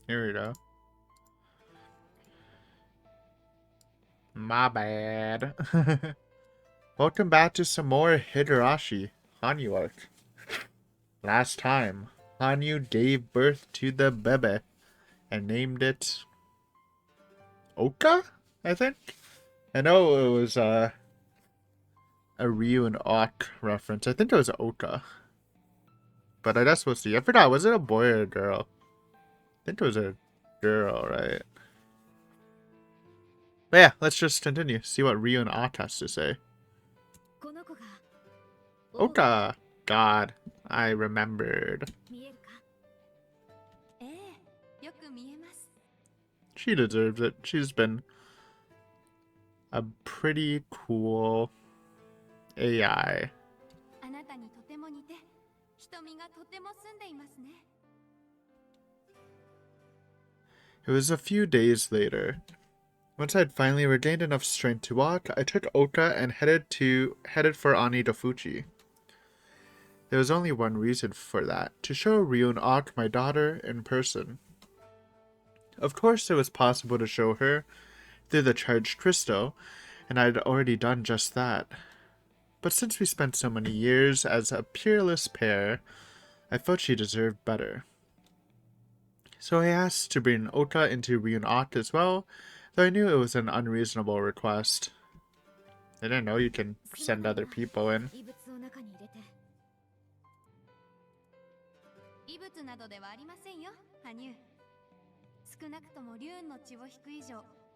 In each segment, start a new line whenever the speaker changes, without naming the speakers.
Here we go. My bad. Welcome back to some more Higurashi Hanyu arc. Last time, Hanyu gave birth to the bebe and named it Oka, I think? I know it was a Ryuuou and Ak reference. I think it was Oka. But I guess we'll see. I forgot, was it a boy or a girl? I think it was a girl, right? But yeah, let's just continue. See what Ryuuou and Ak has to say. Oka! God, I remembered. She deserves it. She's been a pretty cool AI. It was a few days later. Once I'd finally regained enough strength to walk, I took Oka and headed for Anidofuchi. There was only one reason for that, to show Ryuuou and Ak my daughter in person. Of course it was possible to show her through the charged crystal, and I'd already done just that. But since we spent so many years as a peerless pair, I felt she deserved better. So I asked to bring Oka into Ryuuou and Ak as well, though I knew it was an unreasonable request. I didn't know you can send other people in.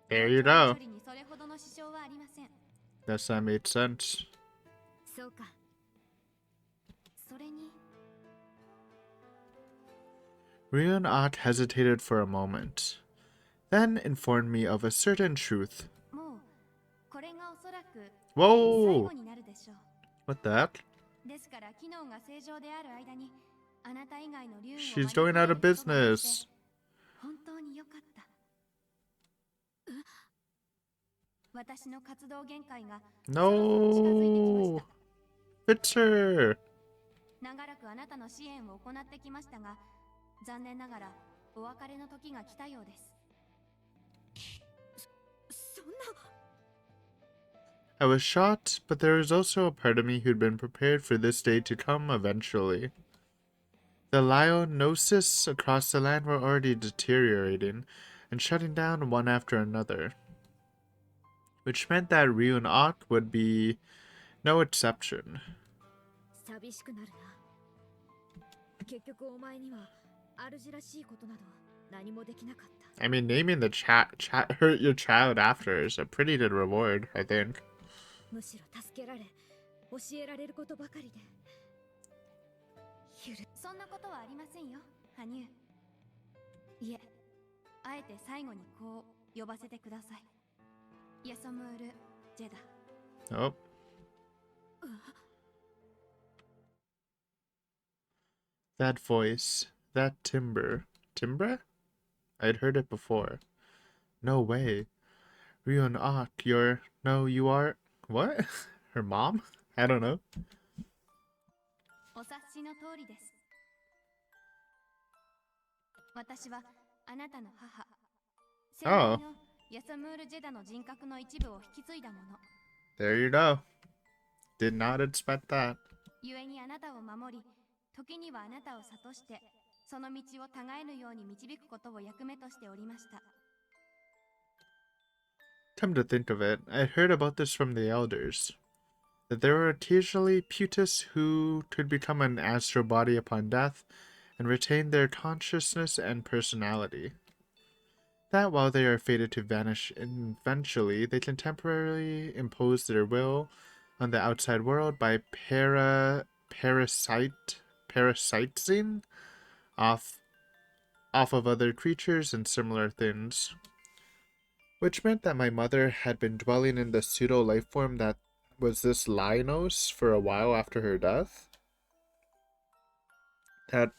There you go. Guess that made sense. Ryuuou and Ak hesitated for a moment, then informed me of a certain truth. Whoa! What the heck? She's going out of business. No! Fix her! I was shocked, but there was also a part of me who'd been prepared for this day to come eventually. The lionioses across the land were already deteriorating and shutting down one after another, which meant that Ryuuou and Ak would be no exception. I mean, naming the hurt your child after is a pretty good reward, I think. Oh. That voice, that timbre. Timbre? I'd heard it before. No way. Ryuuou and Ak, you are... What? Her mom? I don't know. Oh. There you go. Did not expect that. Come to think of it, I heard about this from the elders. That there were occasionally putus who could become an astral body upon death and retain their consciousness and personality. That while they are fated to vanish eventually, they can temporarily impose their will on the outside world by parasitizing off of other creatures and similar things. Which meant that my mother had been dwelling in the pseudo-life form that was this Lionos for a while after her death. That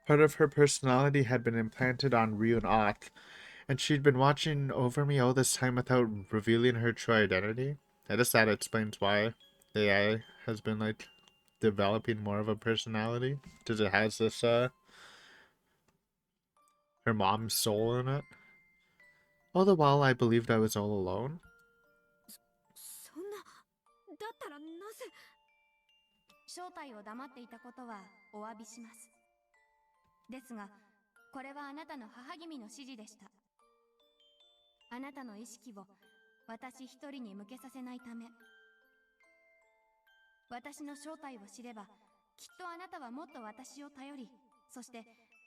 part of her personality had been implanted on Ryuuou and Ak, and she'd been watching over me all this time without revealing her true identity. I guess that explains why the AI has been, like, developing more of a personality. Because it has this, her her mom's soul in it. All the while I believed I was all alone.
そんな、だったらなぜ。正体を黙っていたことはお詫びします。ですが、これはあなたの母君の指示でした。あなたの意識を私一人に向けさせないため。私の正体を知れば、きっとあなたはもっと私を頼り、そして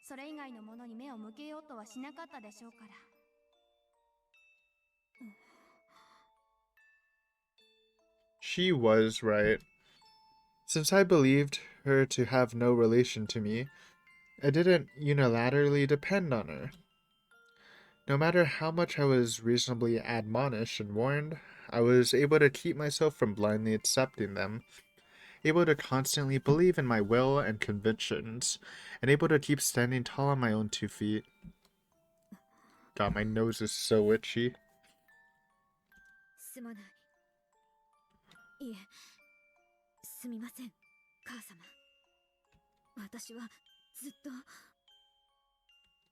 それ以外のものに目を向けようとはしなかったでしょうから。
She was right. Since I believed her to have no relation to me, I didn't unilaterally depend on her. No matter how much I was reasonably admonished and warned, I was able to keep myself from blindly accepting them, able to constantly believe in my will and convictions, and able to keep standing tall on my own 2 feet. God, my nose is so itchy.
すまない。いえ、すみません、母様。私はずっと。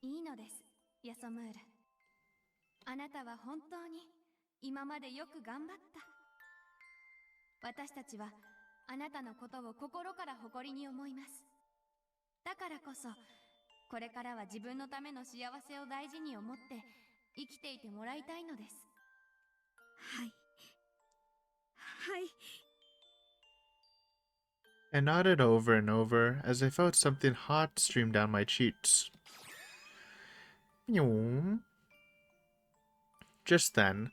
いいのです、ヤソムール。あなたは本当に今までよく頑張った。私たちはあなたのことを心から誇りに思います。だからこそ、これからは自分のための幸せを大事に思って生きていてもらいたいのです。はい。はい。
I nodded over and over as I felt something hot stream down my cheeks. Just then,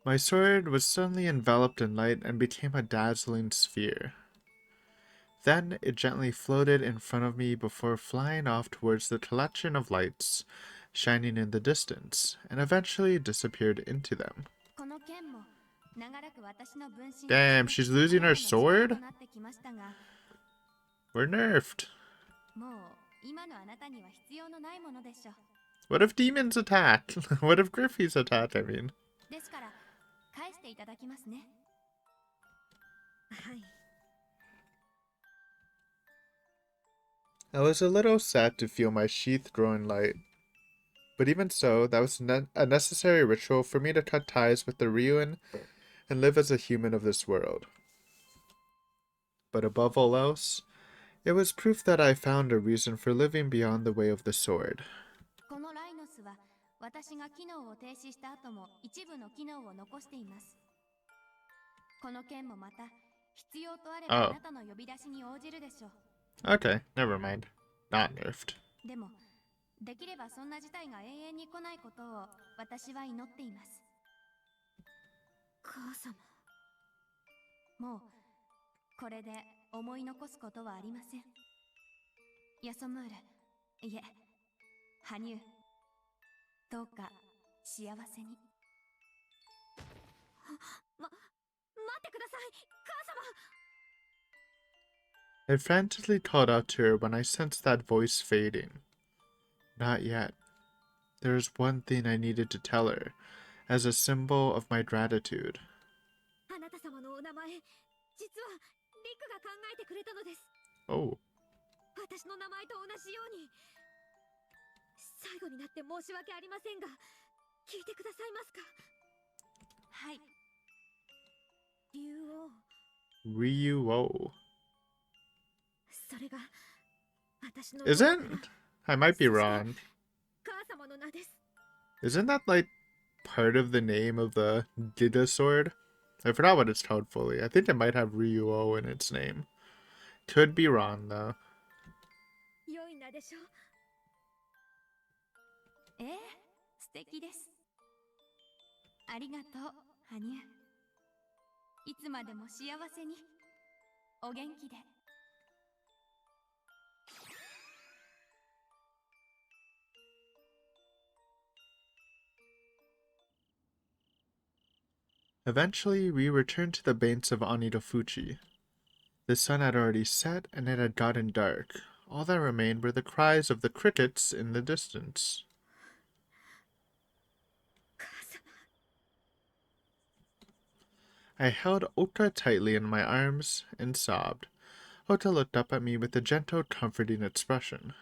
my sword was suddenly enveloped in light and became a dazzling sphere. Then it gently floated in front of me before flying off towards the collection of lights shining in the distance, and eventually disappeared into them. Damn, she's losing her sword? We're nerfed. What if demons attack? What if Griffies attack, I mean? I was a little sad to feel my sheath growing light. But even so, that was a necessary ritual for me to cut ties with the Ryuuou and live as a human of this world. But above all else, it was proof that I found a reason for living beyond the way of the sword. Oh. Okay, never mind. Not nerfed.
できればそんな事態が永遠に来ないことを私は祈っています。母様。もうこれで思い残すことはありません。ヤソムール、いえ、羽生、どうか幸せに。待ってください、母様。
I frantically called out to her when I sensed that voice fading. Not yet. There was one thing I needed to tell her, as a symbol of my gratitude. Oh.
私の名前と同じように。最後になって申し訳ありませんが、聞いてくださいますか。はい。
Ryuuou.
それが私の。
Isn't? I might be wrong.
母様の名です。
Isn't that like part of the name of the Giga sword? I forgot what it's called fully. I think it might have Ryuuou in its name. Could be wrong though.
良い名でしょう。ええ、素敵です。ありがとう、羽生。いつまでも幸せに。お元気で。
Eventually, we returned to the banks of Onidofuchi. The sun had already set, and it had gotten dark. All that remained were the cries of the crickets in the distance. I held Ota tightly in my arms and sobbed. Ota looked up at me with a gentle, comforting expression.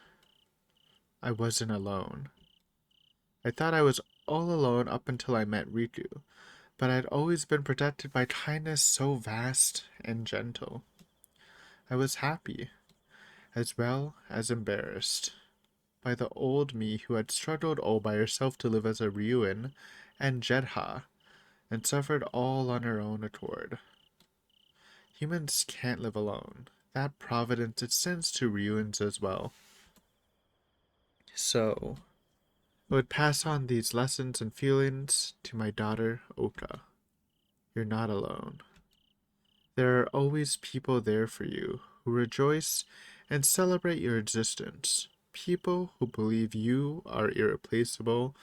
I wasn't alone. I thought I was all alone up until I met Riku, but I'd always been protected by kindness so vast and gentle. I was happy, as well as embarrassed, by the old me who had struggled all by herself to live as a Ryuuin and Jedha, and suffered all on her own accord. Humans can't live alone. That providence extends to Ryuins as well. So, I would pass on these lessons and feelings to my daughter, Oka. You're not alone. There are always people there for you who rejoice and celebrate your existence. People who believe you are irreplaceable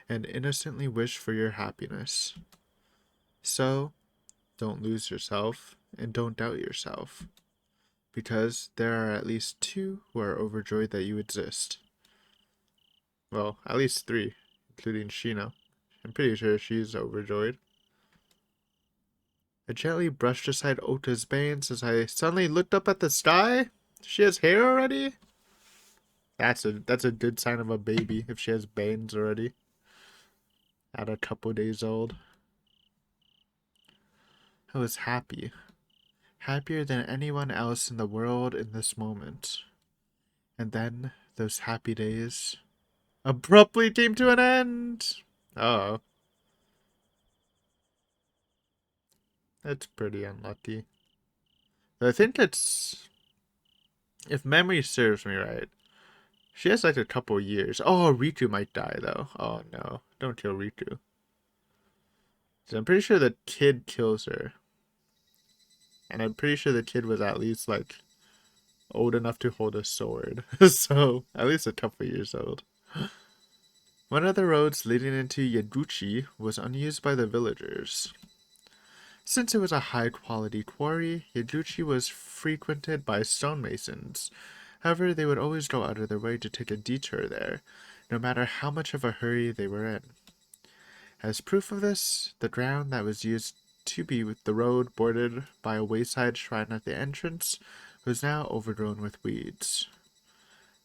and innocently wish for your happiness. So, don't lose yourself and don't doubt yourself, because there are at least two who are overjoyed that you exist. Well, at least three, including Shino. I'm pretty sure she's overjoyed. I gently brushed aside Ota's bangs as I suddenly looked up at the sky. She has hair already? That's a good sign of a baby if she has bangs already. At a couple days old. I was happy. Happier than anyone else in the world in this moment. And then those happy days abruptly came to an end. Oh, that's pretty unlucky. I think it's, if memory serves me right, she has like a couple years. Oh, Riku might die though. Oh no, don't kill Riku. So I'm pretty sure the kid kills her. And I'm pretty sure the kid was at least like old enough to hold a sword. So at least a couple years old. One of the roads leading into Yaguchi was unused by the villagers. Since it was a high-quality quarry, Yaguchi was frequented by stonemasons. However, they would always go out of their way to take a detour there, no matter how much of a hurry they were in. As proof of this, the ground that was used to be the road bordered by a wayside shrine at the entrance was now overgrown with weeds.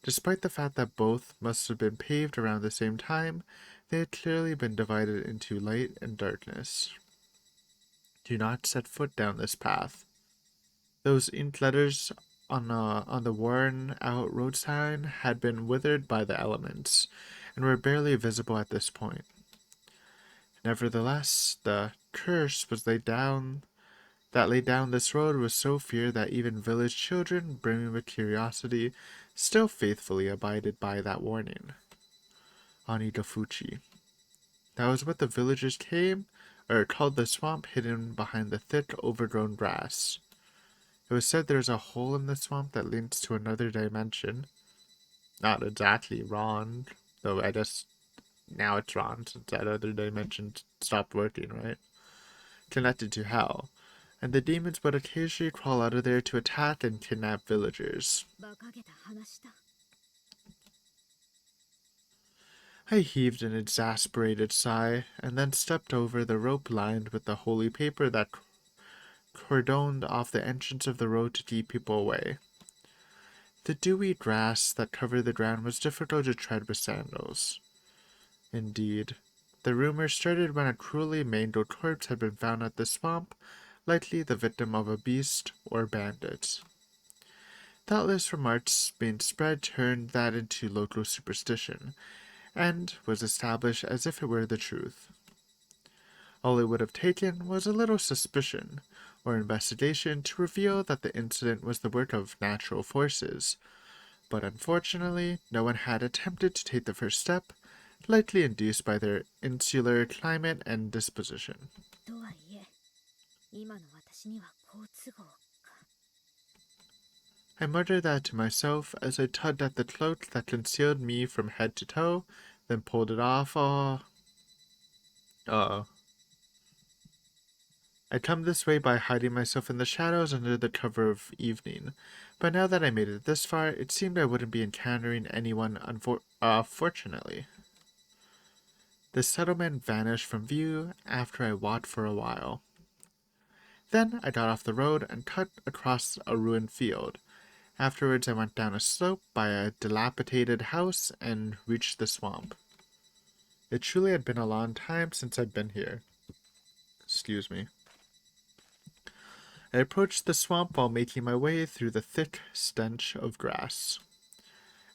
Despite the fact that both must have been paved around the same time, they had clearly been divided into light and darkness. Do not set foot down this path. Those inked letters on the worn-out road sign had been withered by the elements, and were barely visible at this point. Nevertheless, the curse was laid down this road was so feared that even village children, brimming with curiosity, still faithfully abided by that warning. Anidofuchi. That was what the villagers called the swamp hidden behind the thick, overgrown grass. It was said there's a hole in the swamp that links to another dimension. Not exactly wrong, though I guess now it's wrong since that other dimension stopped working, right? Connected to hell, and the demons would occasionally crawl out of there to attack and kidnap villagers. I heaved an exasperated sigh, and then stepped over the rope lined with the holy paper that cordoned off the entrance of the road to keep people away. The dewy grass that covered the ground was difficult to tread with sandals. Indeed, the rumor started when a cruelly mangled corpse had been found at the swamp, likely the victim of a beast or bandit. Thoughtless remarks being spread turned that into local superstition, and was established as if it were the truth. All it would have taken was a little suspicion or investigation to reveal that the incident was the work of natural forces, but unfortunately no one had attempted to take the first step, likely induced by their insular climate and disposition. I muttered that to myself as I tugged at the cloak that concealed me from head to toe, then pulled it off. I'd come this way by hiding myself in the shadows under the cover of evening, but now that I made it this far, it seemed I wouldn't be encountering anyone fortunately. The settlement vanished from view after I walked for a while. Then I got off the road and cut across a ruined field. Afterwards I went down a slope by a dilapidated house and reached the swamp. It truly had been a long time since I'd been here. Excuse me. I approached the swamp while making my way through the thick stench of grass.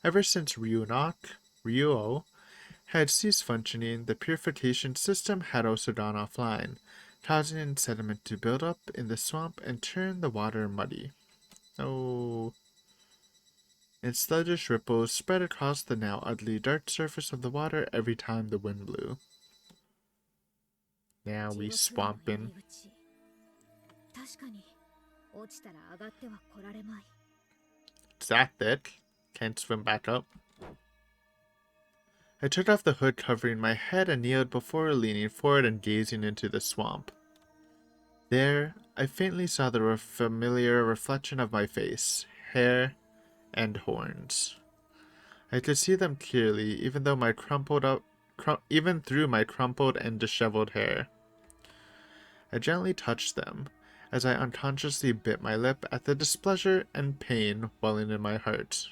Ever since Ryuuou had ceased functioning, the purification system had also gone offline, causing sediment to build up in the swamp and turn the water muddy. Oh. And sluggish ripples spread across the now ugly dark surface of the water every time the wind blew. Now we swamping. It's that thick. Can't swim back up. I took off the hood covering my head and kneeled before leaning forward and gazing into the swamp. There, I faintly saw the familiar reflection of my face, hair, and horns. I could see them clearly, even through my crumpled and disheveled hair. I gently touched them, as I unconsciously bit my lip at the displeasure and pain welling in my heart.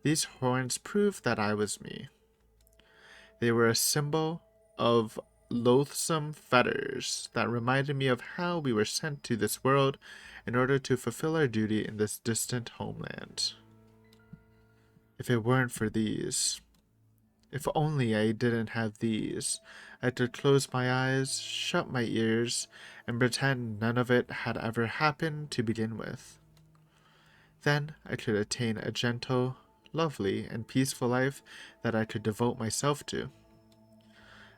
These horns proved that I was me. They were a symbol of loathsome fetters that reminded me of how we were sent to this world in order to fulfill our duty in this distant homeland. If it weren't for these, if only I didn't have these, I could close my eyes, shut my ears, and pretend none of it had ever happened to begin with. Then I could attain a gentle, lovely, and peaceful life that I could devote myself to.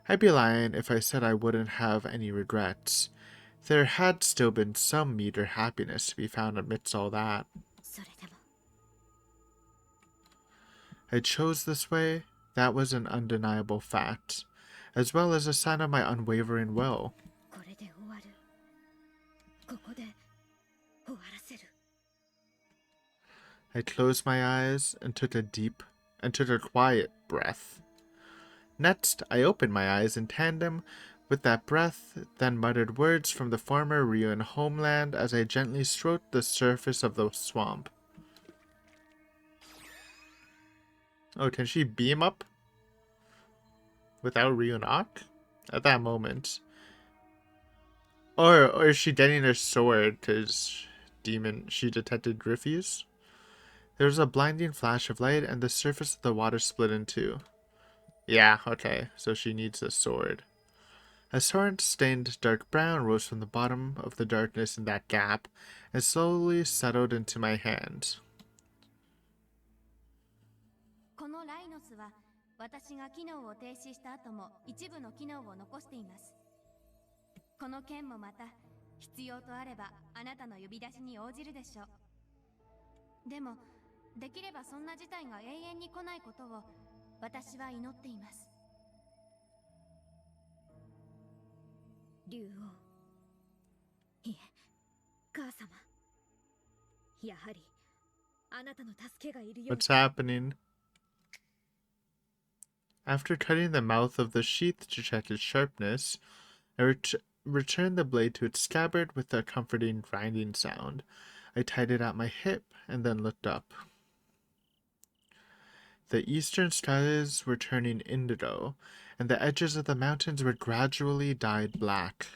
I'd be lying if I said I wouldn't have any regrets. There had still been some meager happiness to be found amidst all that. I chose this way, that was an undeniable fact, as well as a sign of my unwavering will. I closed my eyes and took a quiet breath. Next, I opened my eyes in tandem with that breath, then muttered words from the former Ryuuou homeland as I gently stroked the surface of the swamp. Oh, can she beam up without Ryuuou at that moment? Or is she getting her sword because she detected Griffey's? There was a blinding flash of light and the surface of the water split in two. Yeah, okay, so she needs a sword. A sword stained dark brown rose from the bottom of the darkness in that gap and slowly settled into my hand.
このライノスは私が機能を停止した後も一部の機能を残しています。この剣もまた必要とあればあなたの呼び出しに応じるでしょう。でもできればそんな事態が永遠に来ないことを私は祈っています。竜王、いえ、母様。やはりあなたの助けがいるよ。
What's happening? After cutting the mouth of the sheath to check its sharpness, I returned the blade to its scabbard with a comforting grinding sound. I tied it at my hip and then looked up. The eastern skies were turning indigo, and the edges of the mountains were gradually dyed black.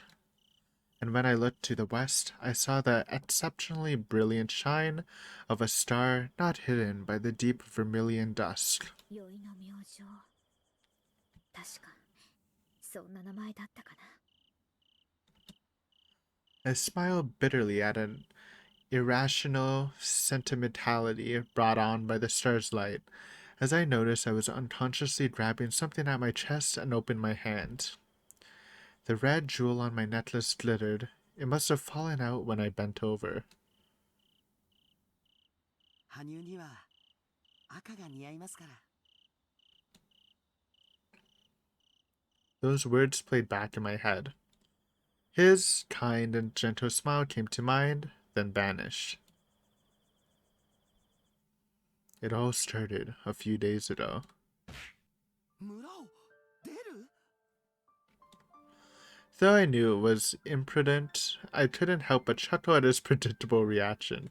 And when I looked to the west, I saw the exceptionally brilliant shine of a star not hidden by the deep vermilion dusk. I smiled bitterly at an irrational sentimentality brought on by the star's light, as I noticed I was unconsciously grabbing something at my chest and opened my hand. The red jewel on my necklace glittered. It must have fallen out when I bent over. Those words played back in my head. His kind and gentle smile came to mind, then vanished. It all started a few days ago. Though I knew it was imprudent, I couldn't help but chuckle at his predictable reaction.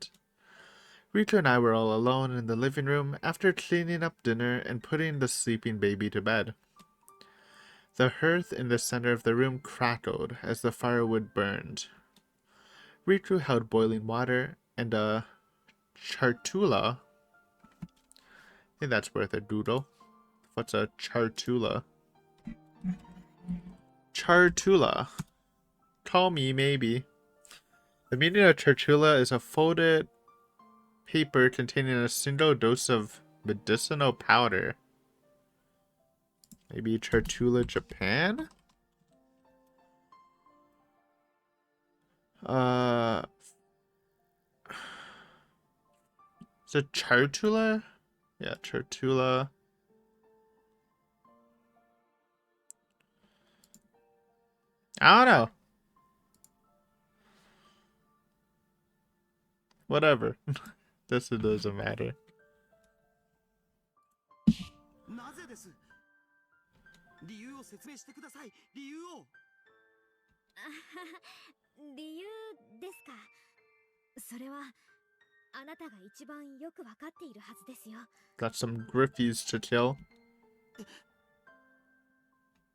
Rika and I were all alone in the living room after cleaning up dinner and putting the sleeping baby to bed. The hearth in the center of the room crackled as the firewood burned. Riku held boiling water and a chartula. I think that's worth a doodle. What's a chartula? Chartula. Call me, maybe. The meaning of chartula is a folded paper containing a single dose of medicinal powder. Maybe Chartula, Japan? Is it Chartula? Yeah, Chartula. I don't know. Whatever. This it doesn't matter.
なぜです。理由を説明してください。理由を。
理由ですか。それはあなたが一番よくわかっているはずですよ。
Got some Griffies to kill.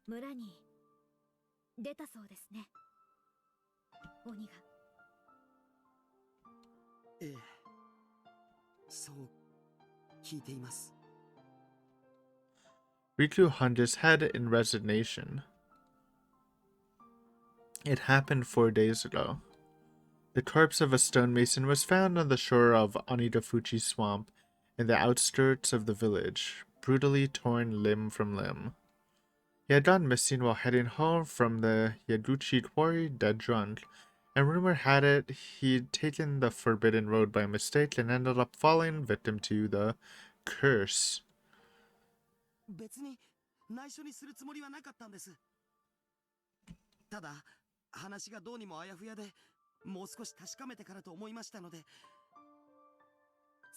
村に出たそうですね。鬼が。
ええ。そう聞いています。
Riku hung his head in resignation. It happened 4 days ago. The corpse of a stonemason was found on the shore of Onidafuchi Swamp in the outskirts of the village, brutally torn limb from limb. He had gone missing while heading home from the Yaguchi quarry dead drunk, and rumor had it he'd taken the forbidden road by mistake and ended up falling victim to the curse.
別に内緒にするつもりはなかったんです。ただ話がどうにもあやふやで、もう少し確かめてからと思いましたので。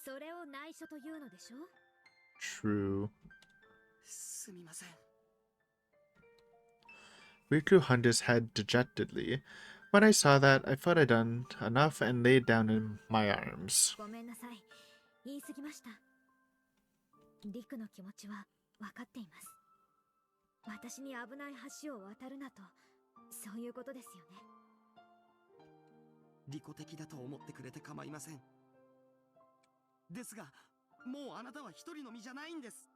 それを内緒というのでしょ？
True.
すみません。
Riku hung his head dejectedly. When I saw that, I felt I'd done enough and laid down in my arms.
ごめんなさい。言い過ぎました。リクの気持ちは分かっています。私に危ない橋を渡るなと、そういうことですよね。
利己的だと思ってくれて構いません。ですが、もうあなたは一人の身じゃないんです。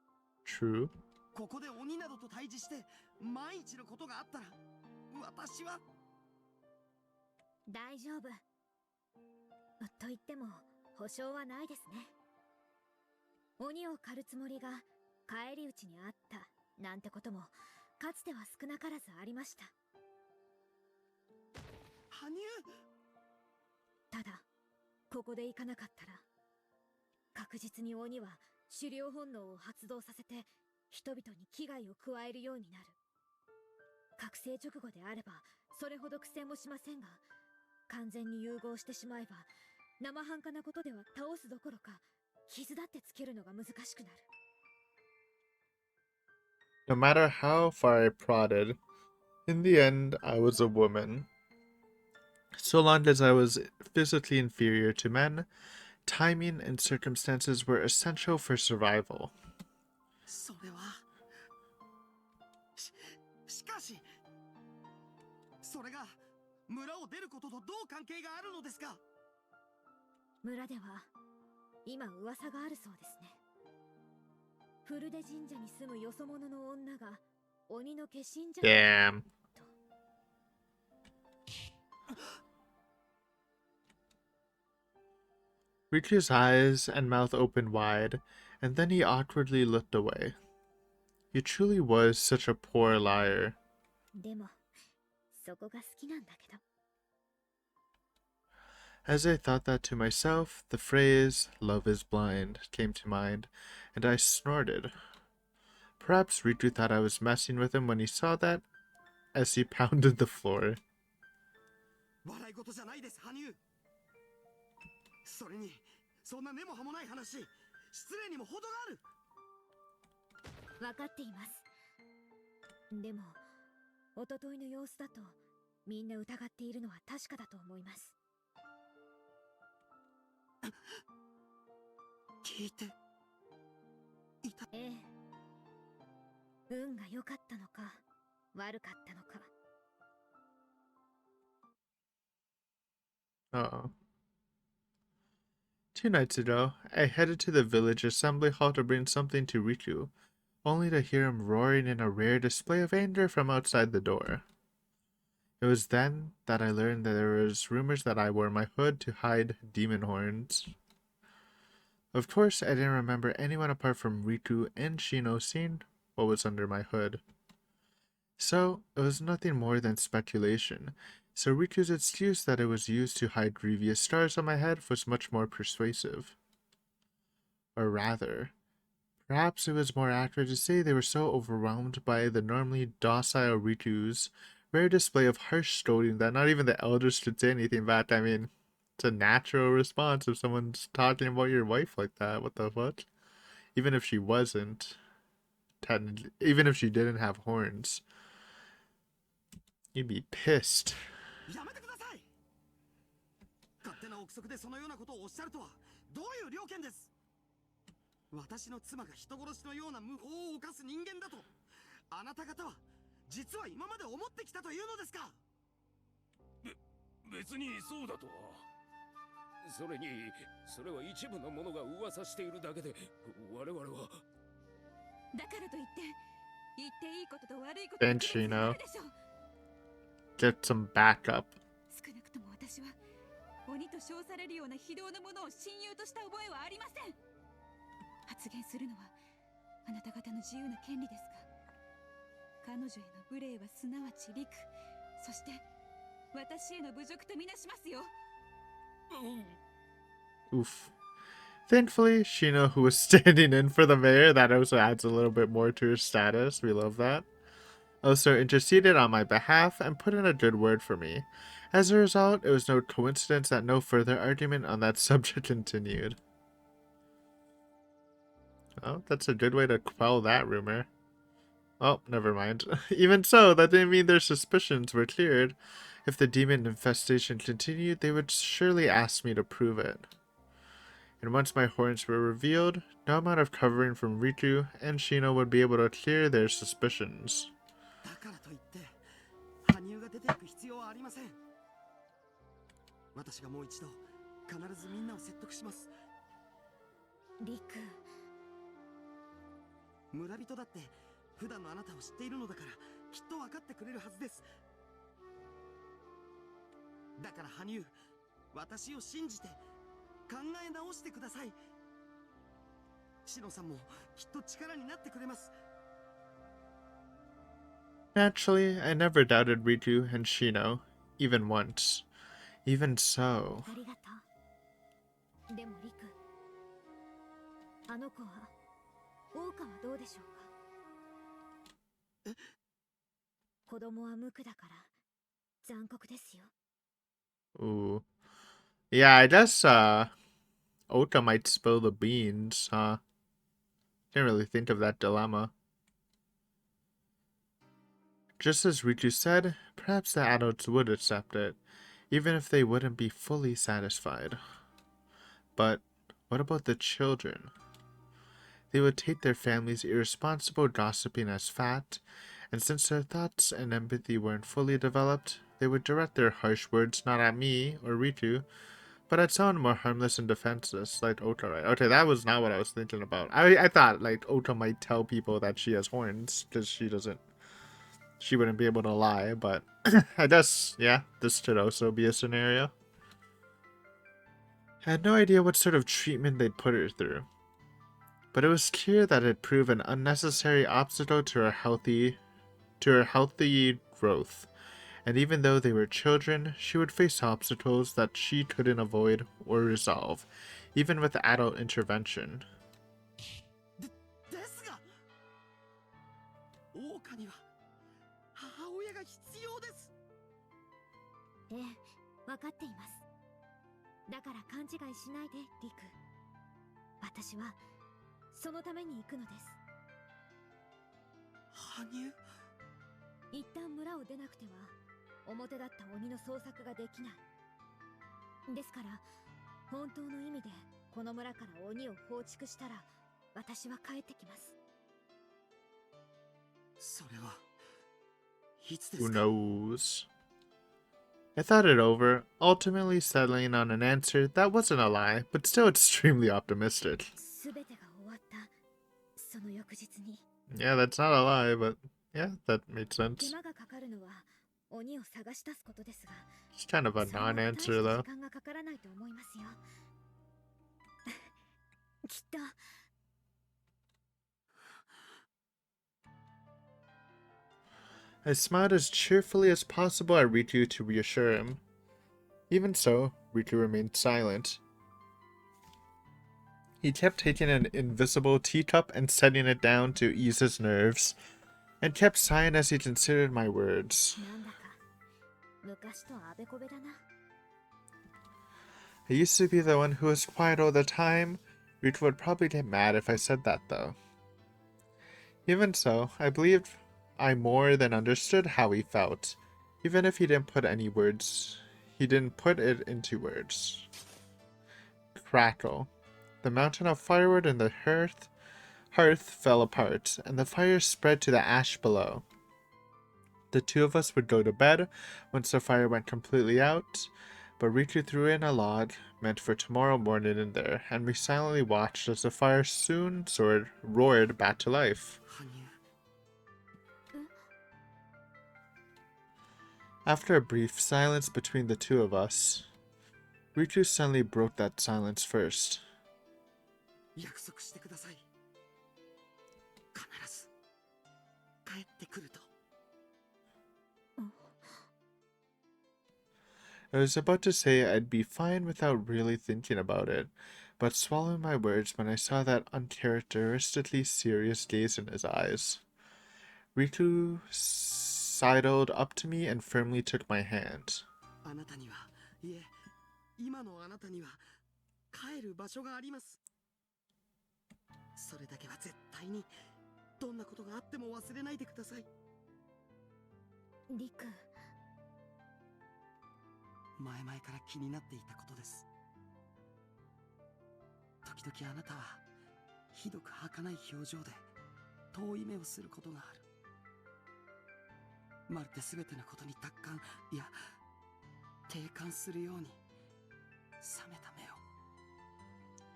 True.
ここで鬼などと対峙して万一のことがあったら、私は
大丈夫。と言っても保証はないですね。鬼を狩るつもりが返り討ちにあったなんてこともかつては少なからずありました。
羽生。
ただここで行かなかったら確実に鬼は狩猟本能を発動させて人々に危害を加えるようになる。覚醒直後であればそれほど苦戦もしませんが、完全に融合してしまえば生半可なことでは倒すどころか傷だってつけるのが難しくなる。
No matter how far I prodded, in the end I was a woman. So long as I was physically inferior to men, timing and circumstances were essential for survival.
それはしかしそれが村を出ることとどう関係があるのですか？
村では今噂があるそうですね。古出神社に住むよそ者の女が鬼の化身じゃ。
Damn. Riku's eyes and mouth opened wide, and then he awkwardly looked away. He truly was such a poor liar.
でもそこが好きなんだけど。
As I thought that to myself, the phrase, "love is blind," came to mind, and I snorted. Perhaps Riku thought I was messing with him when he saw that, as he pounded the floor.
笑い事じゃないです、羽生。それにそんな根も葉もない話、失礼にも程がある。
分かっています。でも一昨日の様子だとみんな疑っているのは確かだと思います。
聞いていた。
ええ、運が良かったのか悪かったのか。
Uh-oh. 2 nights ago, I headed to the village assembly hall to bring something to Riku, only to hear him roaring in a rare display of anger from outside the door. It was then that I learned that there was rumors that I wore my hood to hide demon horns. Of course, I didn't remember anyone apart from Riku and Shino seeing what was under my hood. So, it was nothing more than speculation. So Riku's excuse that it was used to hide grievous stars on my head was much more persuasive. Or rather, perhaps it was more accurate to say they were so overwhelmed by the normally docile Riku's rare display of harsh scolding that not even the elders could say anything back. I mean, it's a natural response if someone's talking about your wife like that. What the fuck? Even if she wasn't, technically, even if she didn't have horns, you'd be pissed.
やめてください。勝手な憶測でそのようなことをおっしゃるとはどういう了見です。私の妻が人殺しのような無法を犯す人間だとあなた方は実は今まで思ってきたというのですか。
別にそうだとは。それにそれは一部の者が噂しているだけで我々は。
だからといって言っていいことと悪いことが
And
区別に
Shino
あるでしょ。
get some backup.
少なくとも私は鬼と称されるような非道なものを親友とした覚えはありません。発言するのはあなた方の自由な権利ですが、彼女への無礼はすなわち陸、そして私への侮辱とみなしますよ。
Oof. Thankfully, Shino, who was standing in for the mayor, that also adds a little bit more to her status. We love that. Also interceded on my behalf and put in a good word for me. As a result, it was no coincidence that no further argument on that subject continued. Oh, that's a good way to quell that rumor. Oh, never mind. Even so, that didn't mean their suspicions were cleared. If the demon infestation continued, they would surely ask me to prove it. And once my horns were revealed, no amount of covering from Riku and Shino would be able to clear their suspicions.
だからといって羽生が出ていく必要はありません。私がもう一度必ずみんなを説得します。
陸、
村人だって普段のあなたを知っているのだからきっと分かってくれるはずです。だから羽生、私を信じて考え直してください。シノさんもきっと力になってくれます。
Naturally, I never doubted Riku and Shino, even once. Even so,
ありがとう。でも陸、あの子は桜花はどうでしょうか。子供は無垢だから残酷ですよ。
ooh. Yeah, I guess, Oka might spill the beans, huh? Didn't really think of that dilemma. Just as Riku said, perhaps the adults would accept it, even if they wouldn't be fully satisfied. But what about the children? They would take their family's irresponsible gossiping as fact, and since their thoughts and empathy weren't fully developed, they would direct their harsh words not at me or Riku, but at someone more harmless and defenseless, like Ota, right? Okay, that was not what I was thinking about. I thought, like, Ota might tell people that she has horns, because she wouldn't be able to lie, but I guess, yeah, this could also be a scenario. I had no idea what sort of treatment they'd put her through, but it was clear that it proved an unnecessary obstacle to her healthy growth. And even though they were children, she would face obstacles that she couldn't avoid or resolve, even with adult intervention.
ですが桜花には母親が必要です。
ええ、分かっています。だから勘違いしないで、陸。私はそのために行くのです。
羽生、
一旦村を出なくては表だった鬼の捜索ができない。ですから本当の意味でこの村から鬼を放逐したら私は帰ってきます。
それはいつで
Who
すか？
knows? I thought it over, ultimately settling on an answer that wasn't a lie, but still extremely optimistic.
全てが終わったその翌日に
Yeah, that's not a lie, but yeah, that made
手
sense.
間がかかるのは鬼を探し出すことですが
It's kind of a
それも大し
non-answer
た
though.
時間がかからないと思いますよきっと
I smiled as cheerfully as possible at Ritu to reassure him. Even so, Ritu remained silent. He kept taking an invisible teacup and setting it down to ease his nerves, and kept sighing as he considered my words.
なんだか昔とあべこべだな
I used to be the one who was quiet all the time. Ritu would probably get mad if I said that though. Even so, I believed I more than understood how he felt, even if he didn't put it into words. Crackle. The mountain of firewood in the hearth fell apart, and the fire spread to the ash below. The two of us would go to bed once the fire went completely out, but Ritu threw in a log meant for tomorrow morning in there, and we silently watched as the fire soon roared back to life.
羽生
After a brief silence between the two of us, Ritu suddenly broke that silence first.
約束してください。必ず帰ってくると。
I was about to say I'd be fine without really thinking about it, but swallowing my words when I saw that uncharacteristically serious gaze in his eyes. Ritu sidled up to me and firmly took my hand.
あなたには、いえ、今のあなたには帰る場所があります。それだけは絶対にどんなことがあっても忘れないでください。
リク
前々から気になっていたことです。時々あなたはひどく儚い表情で遠い目をすることがある。まるで全てのことに達観、いや定感するように冷めた目を。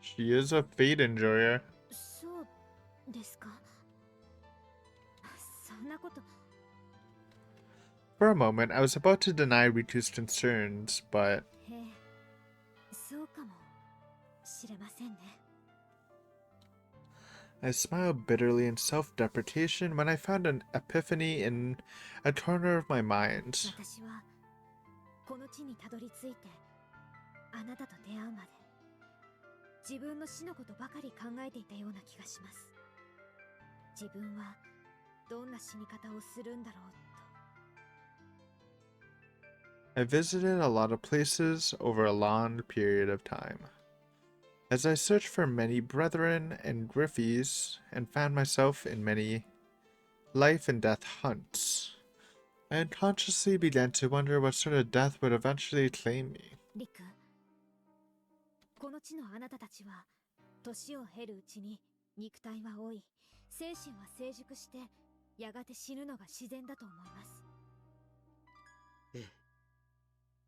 She is a fate enjoyer.
そうですかそんなこと
For a moment, I was about to deny Ritu's concerns, but
へえそうかもしれませんね
I smiled bitterly in self-deprecation when I found an epiphany in a corner of my mind.
私はこの地にたどり着いてあなたと出会うまで自分の死のことばかり考えていたような気がします自分はどんな死に方をするんだろうと
I visited a lot of places over a long period of time. As I searched for many brethren and griffies and found myself in many life and death hunts, I unconsciously began to wonder what sort of death would eventually claim me.
リクこの地のあなたたちは年を経るうちに肉体は老い精神は成熟してやがて死ぬのが自然だと思います
ええ、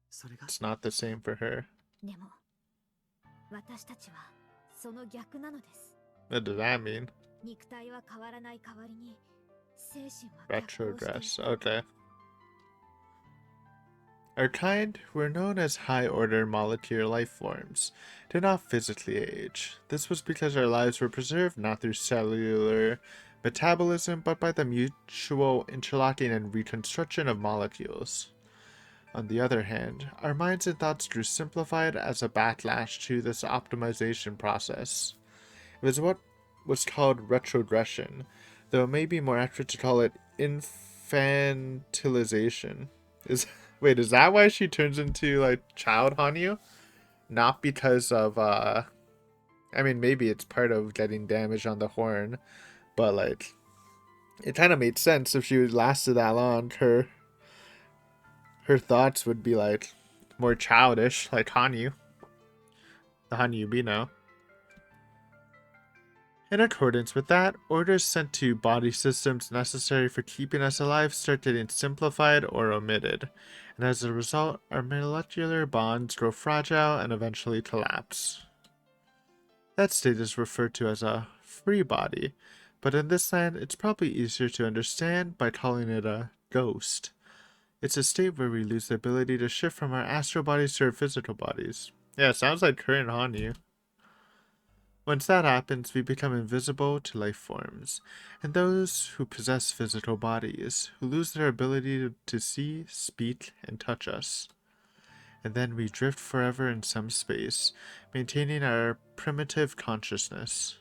それが
It's not the same for her.
でも私たちはその逆なのです
What does that mean?
肉体は変わらない代わりに精神は逆行してい
Retrogress.
る
Okay. Our kind, who were known as high-order molecular life forms, did not physically age. This was because our lives were preserved not through cellular metabolism, but by the mutual interlocking and reconstruction of molecules. On the other hand, our minds and thoughts grew simplified as a backlash to this optimization process. It was what was called retrogression, though it may be more accurate to call it infantilization. Wait, is that why she turns into like child Hanyu? Not because of I mean maybe it's part of getting damage on the horn, but like it kind of made sense if she lasted that long. Her thoughts would be like more childish, like Hanyu. The Hanyu we know. In accordance with that, orders sent to body systems necessary for keeping us alive start getting simplified or omitted, and as a result, our molecular bonds grow fragile and eventually collapse. That state is referred to as a free body, but in this land, it's probably easier to understand by calling it a ghost. It's a state where we lose the ability to shift from our astral bodies to our physical bodies. Yeah, sounds like current Hanyu. Once that happens, we become invisible to life forms, and those who possess physical bodies, who lose their ability to see, speak, and touch us. And then we drift forever in some space, maintaining our primitive consciousness.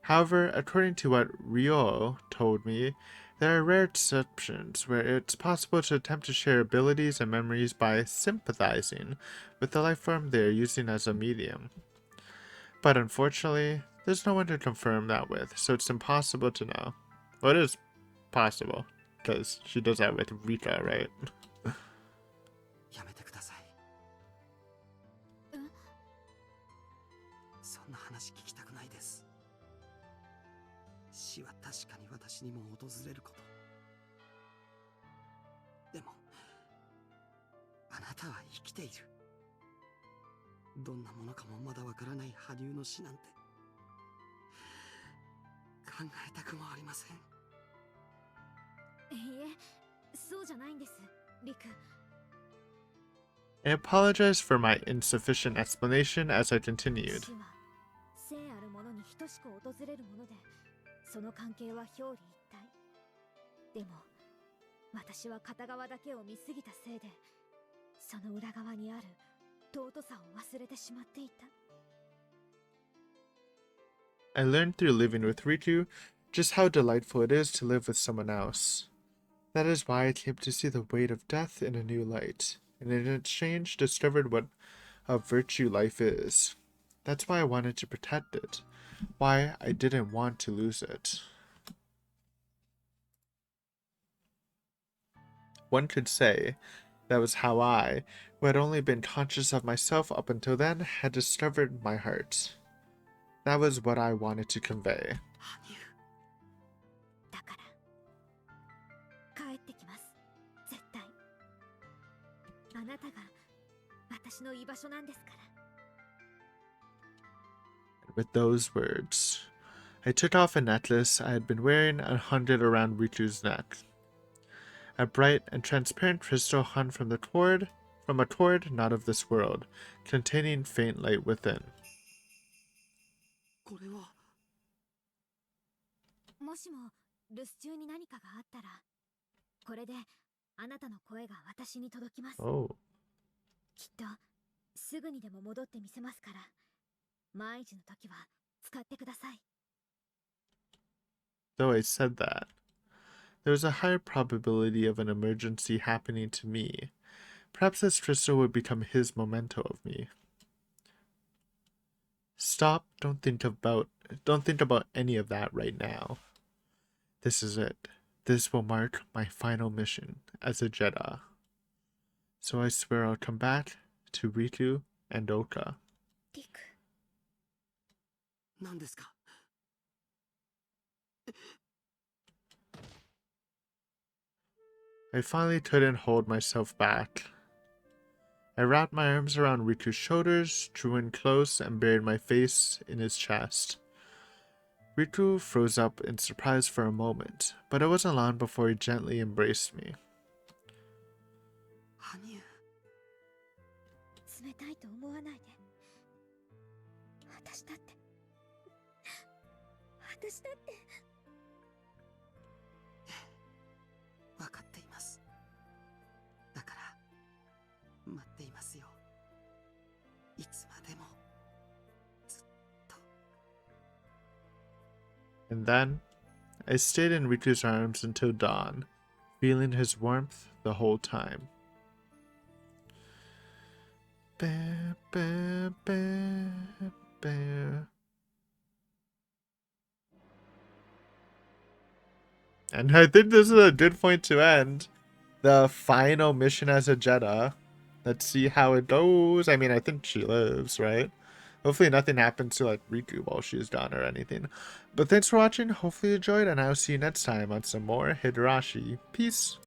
However, according to what Ryuuou told me, there are rare exceptions where it's possible to attempt to share abilities and memories by sympathizing with the life form they are using as a medium. But unfortunately, there's no one to confirm that with, so it's impossible to know. Well, it is possible, because she does that with Rika, right?
やめてください。そんな話聞きたくないです。死は確かに私にも訪れること。でも、あなたは生きている。どんなものかもまだわからない羽生の死なんて考えたくもありません。
いいえ、そうじゃないんです、リク。
I apologize for my insufficient explanation as I continued.
死は生あるものに等しく訪れるもので、その関係は表裏一体。でも、私は片側だけを見すぎたせいで、その裏側にある尊さを忘れてしまっていた。
I learned through living with Riku just how delightful it is to live with someone else. That is why I came to see the weight of death in a new light, and in exchange discovered what a virtue life is. That's why I wanted to protect it, why I didn't want to lose it. One could say that was how I, who had only been conscious of myself up until then, had discovered my heart. That was what I wanted to convey.
だから帰ってきます、絶対。あなたが私の居場所なんですから。
With those words, I took off a necklace I had been wearing and hung it around Riku's neck. A bright and transparent crystal hung from a cord not of this world, containing faint light within.
これは
もしも留守中に何かがあったら、これであなたの声が私に届きます。
Oh.
きっとすぐにでも戻ってみせますから、万一の時は使ってください。
Though I said that, there was a higher probability of an emergency happening to me. Perhaps this crystal would become his memento of me. Stop, don't think about any of that right now. This is it. This will mark my final mission as a Jedi. So I swear I'll come back to Riku and Oka.
リク、
何ですか。
I finally couldn't hold myself back. I wrapped my arms around Riku's shoulders, drew in close, and buried my face in his chest. Riku froze up in surprise for a moment, but it wasn't long before he gently embraced me.
羽生、
冷たいと思わないで。私だって。
分かっています。だから待っていますよ。いつまでもずっと。
And then, I stayed in Riku's arms until dawn, feeling his warmth the whole time. Ba, ba, ba, ba. And I think this is a good point to end the final mission as a Jedi. Let's see how it goes. I mean, I think she lives, right? Hopefully nothing happens to like Riku while she's gone or anything. But thanks for watching. Hopefully you enjoyed, and I'll see you next time on some more Higurashi. Peace.